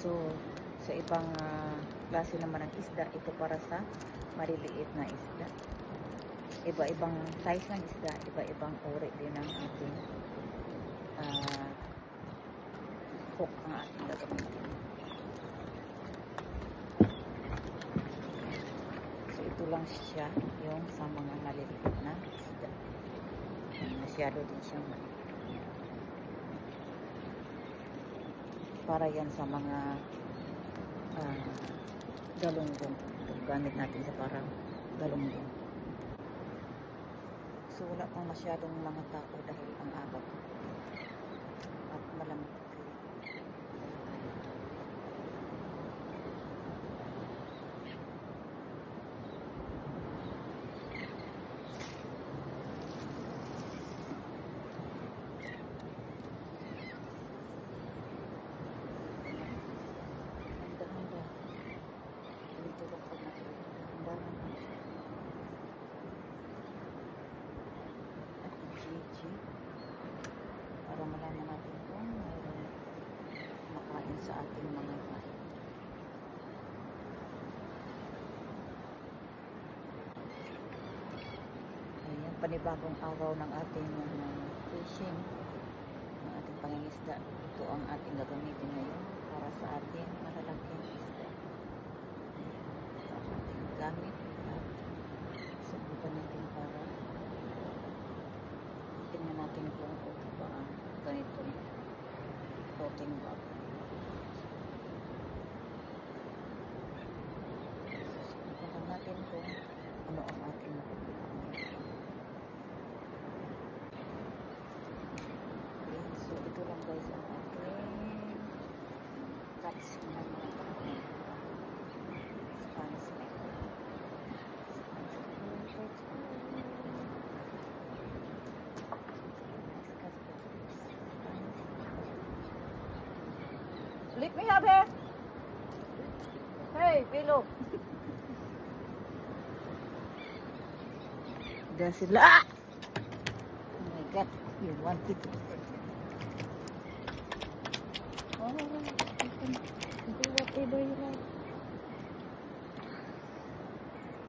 So, sa ibang klase naman ng isda, ito para sa maliliit na isda. Iba-ibang size ng isda, iba-ibang uri din ng ating hook ang ating gagamitin. So, ito lang siya, yung sa mga maliliit na isda. Masyado din siyang maliit. Para yan sa mga galunggong. Ito, gamit natin sa parang galunggong. So wala pang masyadong mga tao dahil ang araw at malamig. Para malaman natin kung mayroon makain sa ating mga kain. Ayan, panibagong araw ng ating fishing, ng ating pangingisda. Ito ang ating gagamitin ngayon para sa ating malalaking isda. Ayan, ito ang ating gamit at subukan natin para tingnan natin kung okay ba ang ganitong floating bag. Subukan natin kung ano ang ating makukuha. So ito lang guys ang ating catch ng mga tao. Spanish like Let me have her. Hey, Philo. Dah sila. Oh my God, you want it. Oh, you can do whatever you like.